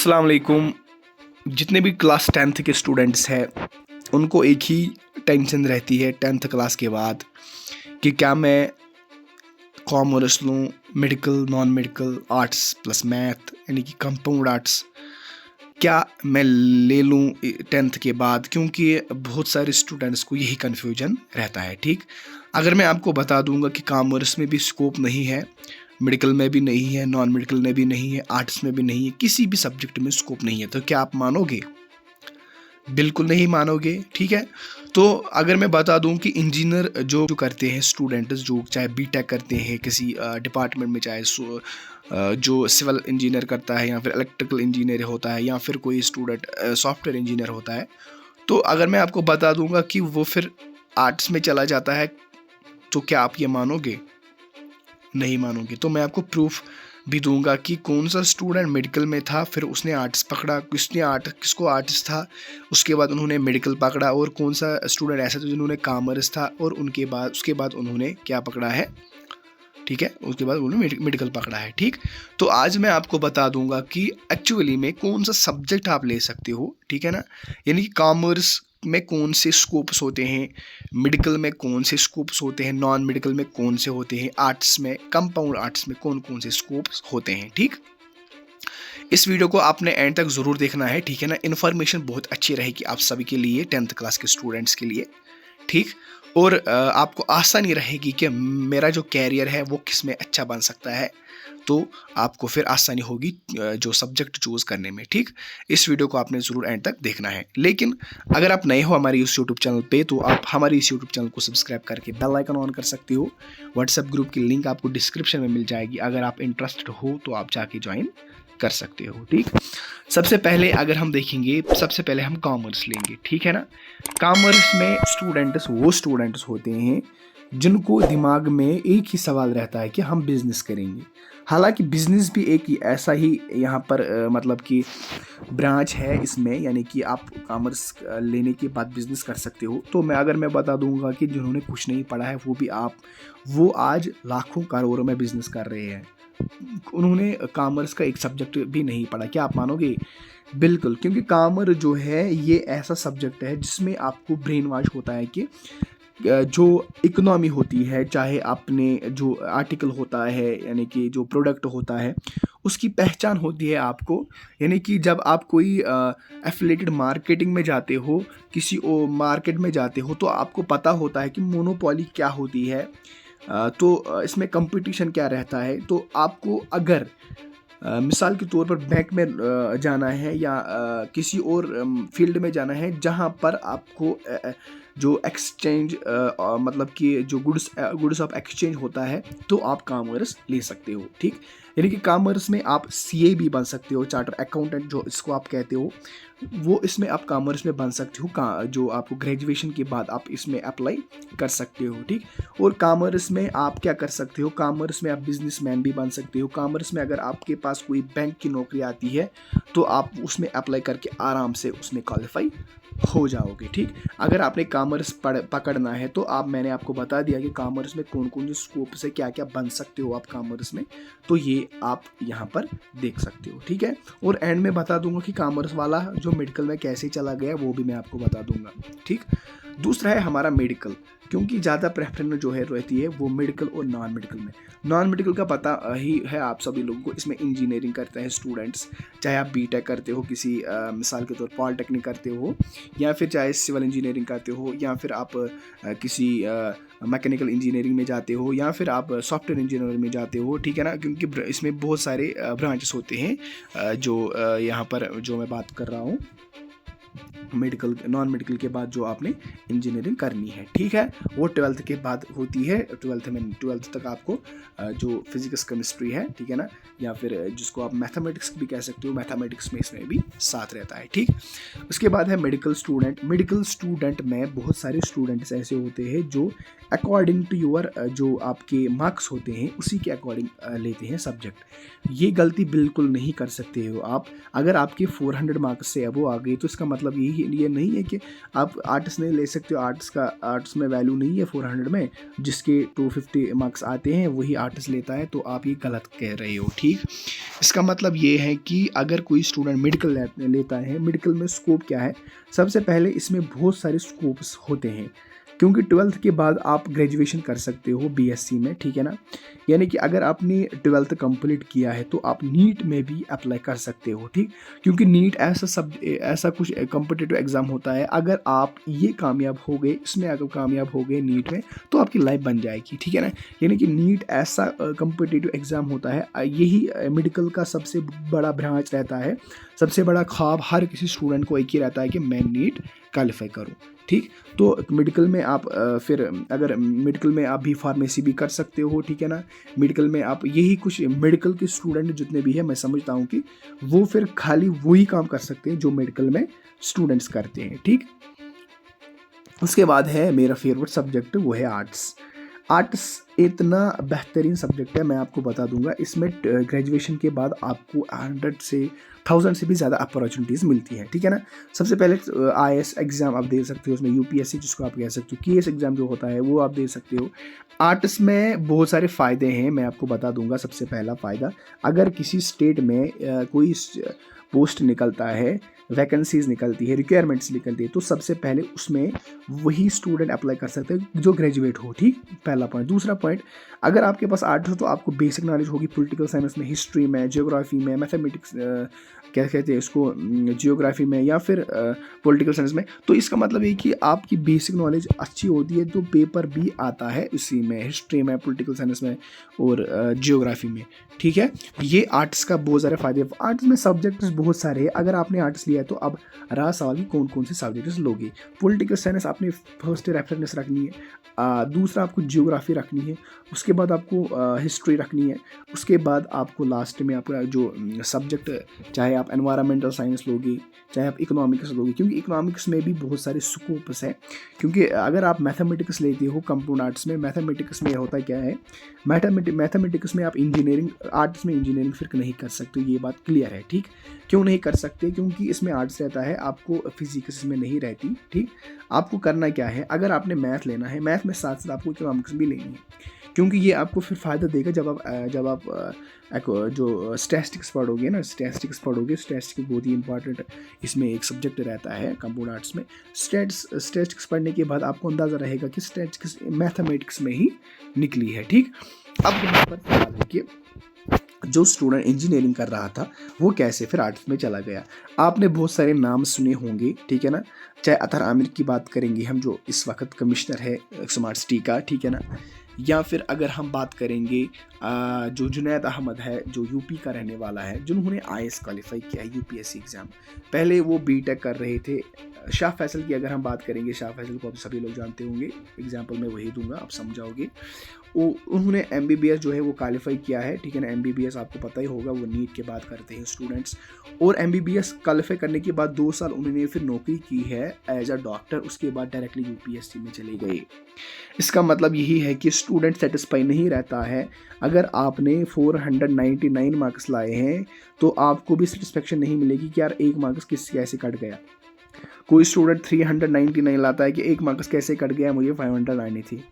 अस्सलाम वालेकुम। जितने भी क्लास 10th के स्टूडेंट्स हैं उनको एक ही टेंशन रहती है 10th क्लास के बाद कि क्या मैं कॉमर्स लूँ, medical, non medical, arts plus math यानी कि कंपाउंड आर्ट्स क्या मैं ले लूँ 10th के बाद, क्योंकि बहुत सारे स्टूडेंट्स को यही कन्फ्यूजन रहता है। ठीक, अगर मैं आपको बता दूंगा कि कॉमर्स में भी स्कोप नहीं है, मेडिकल में भी नहीं है, नॉन मेडिकल में भी नहीं है, आर्ट्स में भी नहीं है, किसी भी सब्जेक्ट में स्कोप नहीं है, तो क्या आप मानोगे? बिल्कुल नहीं मानोगे। ठीक है, तो अगर मैं बता दूं कि इंजीनियर जो करते हैं स्टूडेंट्स, जो चाहे बीटेक करते हैं किसी डिपार्टमेंट में, चाहे जो सिविल इंजीनियर करता है या फिर इलेक्ट्रिकल इंजीनियर होता है या फिर कोई स्टूडेंट सॉफ्टवेयर इंजीनियर होता है, तो अगर मैं आपको बता दूंगा कि वो फिर आर्ट्स में चला जाता है, तो क्या आप ये मानोगे? नहीं मानोगे। तो मैं आपको प्रूफ भी दूंगा कि कौन सा स्टूडेंट मेडिकल में था फिर उसने आर्ट्स पकड़ा, किसको आर्ट्स था उसके बाद उन्होंने मेडिकल पकड़ा, और कौन सा स्टूडेंट ऐसा था जिन्होंने कॉमर्स था और उसके बाद उन्होंने क्या पकड़ा है। ठीक है, उसके बाद उन्होंने मेडिकल पकड़ा है। ठीक, तो आज मैं आपको बता दूंगा कि एक्चुअली में कौन सा सब्जेक्ट आप ले सकते हो। ठीक है ना, यानी कि कॉमर्स में कौन से स्कोप्स होते हैं, मेडिकल में कौन से स्कोप्स होते हैं, नॉन मेडिकल में कौन से होते हैं, आर्ट्स में, कंपाउंड आर्ट्स में कौन कौन से स्कोप्स होते हैं। ठीक, इस वीडियो को आपने एंड तक ज़रूर देखना है। ठीक है ना, इन्फॉर्मेशन बहुत अच्छी रहेगी आप सभी के लिए, 10th क्लास के स्टूडेंट्स के लिए। ठीक, और आपको आसानी रहेगी कि मेरा जो कैरियर है वो किस में अच्छा बन सकता है, तो आपको फिर आसानी होगी जो सब्जेक्ट चूज़ करने में। ठीक, इस वीडियो को आपने ज़रूर एंड तक देखना है। लेकिन अगर आप नए हो हमारे इस यूट्यूब चैनल पे, तो आप हमारे इस यूट्यूब चैनल को सब्सक्राइब करके बेल आइकन ऑन कर सकते हो। व्हाट्सएप ग्रुप की लिंक आपको डिस्क्रिप्शन में मिल जाएगी, अगर आप इंटरेस्टेड हो तो आप जाके ज्वाइन कर सकते हो। ठीक, सबसे पहले अगर हम देखेंगे, सबसे पहले हम कॉमर्स लेंगे। ठीक है ना, कॉमर्स में वो स्टूडेंट्स होते हैं जिनको दिमाग में एक ही सवाल रहता है कि हम बिजनेस करेंगे। हालांकि बिजनेस भी एक ही ऐसा ही यहाँ पर मतलब कि ब्रांच है इसमें, यानी कि आप कॉमर्स लेने के बाद बिजनेस कर सकते हो। तो मैं बता दूंगा कि जिन्होंने कुछ नहीं पढ़ा है वो आज लाखों करोड़ों में बिजनेस कर रहे हैं, उन्होंने कॉमर्स का एक सब्जेक्ट भी नहीं पढ़ा। क्या आप मानोगे? बिल्कुल, क्योंकि कॉमर्स जो है ये ऐसा सब्जेक्ट है जिसमें आपको ब्रेन वॉश होता है कि जो इकोनॉमी होती है, चाहे आपने जो आर्टिकल होता है यानी कि जो प्रोडक्ट होता है उसकी पहचान होती है आपको। यानी कि जब आप कोई एफिलिएटेड मार्केटिंग में जाते हो, किसी मार्केट में जाते हो, तो आपको पता होता है कि मोनोपोली क्या होती है, तो इसमें कंपटीशन क्या रहता है। तो आपको अगर मिसाल के तौर पर बैंक में जाना है या किसी और फील्ड में जाना है जहां पर आपको जो एक्सचेंज मतलब कि जो गुड्स ऑफ एक्सचेंज होता है, तो आप कॉमर्स ले सकते हो। ठीक, यानी कि कॉमर्स में आप सीए भी बन सकते हो, चार्टर अकाउंटेंट जो इसको आप कहते हो, वो इसमें आप कॉमर्स में बन सकते हो। जो आपको ग्रेजुएशन के बाद आप इसमें अप्लाई कर सकते हो। ठीक, और कॉमर्स में आप क्या कर सकते हो, कॉमर्स में आप बिजनेसमैन भी बन सकते हो। कॉमर्स में अगर आपके पास कोई बैंक की नौकरी आती है तो आप उसमें अप्लाई करके आराम से उसमें क्वालिफाई हो जाओगे। ठीक, अगर आपने कॉमर्स पकड़ना है तो मैंने आपको बता दिया कि कॉमर्स में कौन कौन से स्कोप से क्या क्या बन सकते हो आप कॉमर्स में, तो ये आप यहाँ पर देख सकते हो। ठीक है, और एंड में बता दूंगा कि कॉमर्स वाला जो मेडिकल में कैसे चला गया वो भी मैं आपको बता दूंगा। ठीक, दूसरा है हमारा मेडिकल, क्योंकि ज़्यादा प्रेफरेंस जो है रहती है वो मेडिकल और नॉन मेडिकल में। नॉन मेडिकल का पता ही है आप सभी लोगों को, इसमें इंजीनियरिंग करते हैं स्टूडेंट्स, चाहे आप बीटेक करते हो किसी मिसाल के तौर पॉलिटेक्निक करते हो, या फिर चाहे सिविल इंजीनियरिंग करते हो, या फिर आप किसी मैकेनिकल इंजीनियरिंग में जाते हो, या फिर आप सॉफ्टवेयर इंजीनियरिंग में जाते हो। ठीक है ना, क्योंकि इसमें बहुत सारे ब्रांचेस होते हैं जो यहाँ पर जो मैं बात कर रहा हूँ, मेडिकल नॉन मेडिकल के बाद जो आपने इंजीनियरिंग करनी है। ठीक है, वो 12th के बाद होती है। 12th तक आपको जो फिजिक्स केमिस्ट्री है, ठीक है ना, या फिर जिसको आप मैथमेटिक्स भी कह सकते हो, मैथमेटिक्स में इसमें भी साथ रहता है। ठीक, उसके बाद है मेडिकल स्टूडेंट। मेडिकल स्टूडेंट में बहुत सारे स्टूडेंट्स ऐसे होते हैं जो अकॉर्डिंग टू योर जो आपके मार्क्स होते हैं उसी के अकॉर्डिंग लेते हैं सब्जेक्ट। ये गलती बिल्कुल नहीं कर सकते हो आप। अगर आपके 400 मार्क्स से अबो आ गए तो इसका मतलब मतलब ये नहीं है कि आप आर्ट्स नहीं ले सकते हो, आर्ट्स में वैल्यू नहीं है 400 में, जिसके 250 मार्क्स आते हैं वही आर्ट्स लेता है, तो आप ये गलत कह रहे हो। ठीक, इसका मतलब ये है कि अगर कोई स्टूडेंट मेडिकल लेता है, मेडिकल में स्कोप क्या है, सबसे पहले इसमें बहुत सारे स्कोप्स होते हैं, क्योंकि 12th के बाद आप ग्रेजुएशन कर सकते हो बीएससी में, ठीक है ना। यानी कि अगर आपने 12th कंप्लीट किया है तो आप नीट में भी अप्लाई कर सकते हो, ठीक, क्योंकि नीट ऐसा कुछ कॉम्पिटिटिव एग्ज़ाम होता है, अगर आप ये कामयाब हो गए, इसमें अगर कामयाब हो गए नीट में, तो आपकी लाइफ बन जाएगी, ठीक है ना। यानी कि नीट ऐसा कॉम्पिटिटिव एग्ज़ाम होता है, यही मेडिकल का सबसे बड़ा ब्रांच रहता है, सबसे बड़ा ख्वाब हर किसी स्टूडेंट को एक ही रहता है कि मैं नीट क्वालिफाई करूँ, ठीक। तो मेडिकल में आप फिर अगर मेडिकल में आप भी फार्मेसी भी कर सकते हो, ठीक है ना। मेडिकल में आप यही कुछ मेडिकल के स्टूडेंट जितने भी हैं, मैं समझता हूँ कि वो फिर खाली वही काम कर सकते हैं जो मेडिकल में स्टूडेंट्स करते हैं, ठीक। उसके बाद है मेरा फेवरेट सब्जेक्ट, वो है आर्ट्स। आर्ट्स इतना बेहतरीन सब्जेक्ट है, मैं आपको बता दूंगा। इसमें ग्रेजुएशन के बाद आपको 100 से 1000 से भी ज़्यादा अपॉर्चुनिटीज़ मिलती हैं, ठीक है ना। सबसे पहले आईएएस एग्ज़ाम आप दे सकते हो, उसमें यूपीएससी जिसको आप कह सकते हो, केएस एग्ज़ाम जो होता है वो आप दे सकते हो। आर्ट्स में बहुत सारे फ़ायदे हैं, मैं आपको बता दूंगा। सबसे पहला फ़ायदा, अगर किसी स्टेट में कोई पोस्ट निकलता है, वैकेंसीज निकलती है, रिक्वायरमेंट्स निकलती है, तो सबसे पहले उसमें वही स्टूडेंट अप्लाई कर सकते हैं जो ग्रेजुएट हो, ठीक, पहला पॉइंट। दूसरा पॉइंट, अगर आपके पास आर्ट्स हो तो आपको बेसिक नॉलेज होगी पॉलिटिकल साइंस में, हिस्ट्री में, ज्योग्राफी में, मैथमेटिक्स, क्या कहते हैं इसको, जियोग्राफी में या फिर पॉलिटिकल साइंस में। तो इसका मतलब ये कि आपकी बेसिक नॉलेज अच्छी होती है, तो पेपर भी आता है इसी में, हिस्ट्री में, पॉलिटिकल साइंस में और जियोग्राफी में, ठीक है। ये आर्ट्स का बहुत सारे फायदे। आर्ट्स में सब्जेक्ट्स बहुत सारे हैं, अगर आपने आर्ट्स लिया है तो अब रहा सवाल कि कौन कौन से सब्जेक्ट्स लोगे। पॉलिटिकल साइंस आपने फर्स्ट रेफरेंस रखनी है, दूसरा आपको जियोग्राफी रखनी है, उसके बाद आपको हिस्ट्री रखनी है, उसके बाद आपको लास्ट में आपका जो सब्जेक्ट, चाहे आप एनवायरमेंटल साइंस लोगे, चाहे आप इकोनॉमिक्स लोगे, क्योंकि इकोनॉमिक्स में भी बहुत सारे स्कोप्स हैं। क्योंकि अगर आप मैथमेटिक्स लेते हो कंपाउंड आर्ट्स में, मैथमेटिक्स में होता क्या है, मैथमेटिक्स में आप इंजीनियरिंग, आर्ट्स में इंजीनियरिंग फिर नहीं कर सकते, ये बात क्लियर है, ठीक। क्यों नहीं कर सकते, क्योंकि इसमें आर्ट्स रहता है, आपको फिजिक्स में नहीं रहती, ठीक। आपको करना क्या है, अगर आपने मैथ लेना है, मैथ में साथ साथ आपको इकोनॉमिक्स भी लेनी है, क्योंकि ये आपको फिर फ़ायदा देगा जब आप जो स्टैटिस्टिक्स पढ़ोगे ना, स्टैटिस्टिक्स बहुत ही इंपॉर्टेंट इसमें एक सब्जेक्ट रहता है कंपाउंड आर्ट्स में। स्टैटिस्टिक्स पढ़ने के बाद आपको अंदाज़ा रहेगा कि स्टैटिस्टिक्स मैथमेटिक्स में ही निकली है, ठीक। अब यहाँ पर सवाल है कि जो स्टूडेंट इंजीनियरिंग कर रहा था वो कैसे फिर आर्ट्स में चला गया। आपने बहुत सारे नाम सुने होंगे, ठीक है ना, चाहे अतहर आमिर की बात करेंगे हम, जो इस वक्त कमिश्नर है स्मार्ट सिटी का, ठीक है ना, या फिर अगर हम बात करेंगे जो जुनैद अहमद है, जो यूपी का रहने वाला है, जिन्होंने आईएएस क्वालिफाई किया है यूपीएससी एग्ज़ाम, पहले वो बीटेक कर रहे थे। शाह फैसल की अगर हम बात करेंगे, शाह फैसल को आप सभी लोग जानते होंगे, एग्जाम्पल मैं वही दूंगा, आप समझाओगे। उन्होंने एमबीबीएस जो है वो क्वालिफाई किया है, ठीक है ना। एमबीबीएस आपको पता ही होगा, वो नीट के बाद करते हैं स्टूडेंट्स, और एमबीबीएस क्वालिफाई करने के बाद 2 साल उन्होंने फिर नौकरी की है एज अ डॉक्टर, उसके बाद डायरेक्टली यूपीएससी में चले गए। इसका मतलब यही है कि स्टूडेंट सेटिस्फाई नहीं रहता है। अगर आपने 499 मार्क्स लाए हैं तो आपको भी सेटिस्फेक्शन नहीं मिलेगी कि यार एक मार्क्स कैसे कट गया। कोई स्टूडेंट 399 लाता है कि एक मार्क्स कैसे कट गया, मुझे 500 लानी थी।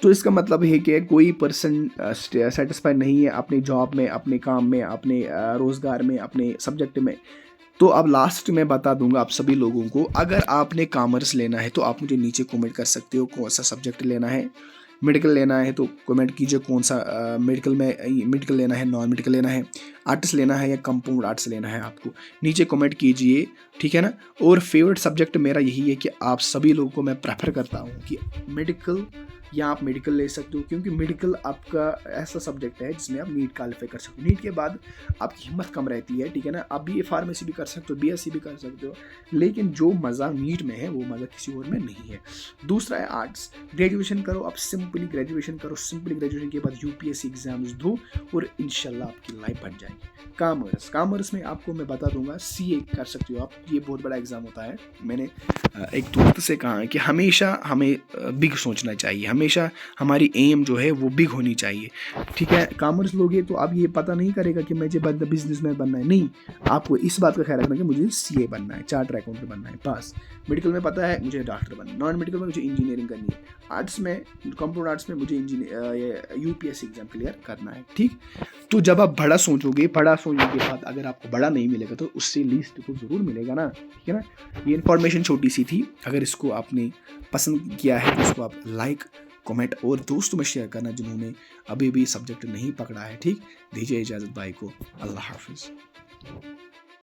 तो इसका मतलब है कि कोई पर्सन सेटिस्फाई नहीं है अपनी जॉब में, अपने काम में, अपने रोज़गार में, अपने सब्जेक्ट में। तो अब लास्ट में बता दूंगा आप सभी लोगों को, अगर आपने कॉमर्स लेना है तो आप मुझे नीचे कमेंट कर सकते हो कौन सा सब्जेक्ट लेना है। मेडिकल लेना है तो कमेंट कीजिए कौन सा मेडिकल लेना है, नॉन मेडिकल लेना है, आर्ट्स लेना है या कंपाउंड आर्ट्स लेना है, आपको नीचे कमेंट कीजिए, ठीक है ना। और फेवरेट सब्जेक्ट मेरा यही है कि आप सभी लोगों को मैं प्रेफर करता हूँ कि मेडिकल, या आप मेडिकल ले सकते हो, क्योंकि मेडिकल आपका ऐसा सब्जेक्ट है जिसमें आप नीट क्वालिफाई कर सकते हो। नीट के बाद आपकी हिम्मत कम रहती है, ठीक है ना। आप बीए फार्मेसी भी कर सकते हो, बीएससी भी कर सकते हो, लेकिन जो मज़ा नीट में है वो मज़ा किसी और में नहीं है। दूसरा है आर्ट्स। ग्रेजुएशन करो, आप सिंपली ग्रेजुएशन करो, सिंपली ग्रेजुएशन के बाद यूपीएससी एग्जाम्स दो और इंशाल्लाह आपकी लाइफ बन जाएगी। कॉमर्स में आपको मैं बता दूंगा, सीए कर सकते हो आप, ये बहुत बड़ा एग्जाम होता है। मैंने एक दोस्त से कहा है कि हमेशा हमें बिग सोचना चाहिए, हमें हमेशा हमारी एम जो है वो बिग होनी चाहिए, ठीक है। कॉमर्स लोगे तो आप ये पता नहीं करेगा कि मुझे बिजनेसमैन बनना है, नहीं, आपको इस बात का ख्याल रखना कि मुझे सीए बनना है, चार्टर अकाउंटेंट बनना है, बस। मेडिकल में पता है मुझे डॉक्टर बनना है, नॉन मेडिकल में मुझे इंजीनियरिंग करनी है, आर्ट्स में, कंप्यूटर आर्ट्स में मुझे यूपीएससी एग्जाम क्लियर करना है, ठीक। तो जब आप बड़ा सोचोगे, बड़ा सोचने के बाद अगर आपको बड़ा नहीं मिलेगा तो उससे लीस्ट तो ज़रूर मिलेगा ना, ठीक है ना। ये इन्फॉर्मेशन छोटी सी थी, अगर इसको आपने पसंद किया है तो इसको आप लाइक, कमेंट और दोस्तों में शेयर करना जिन्होंने अभी भी सब्जेक्ट नहीं पकड़ा है, ठीक। दीजिए इजाज़त भाई को, अल्लाह हाफिज़।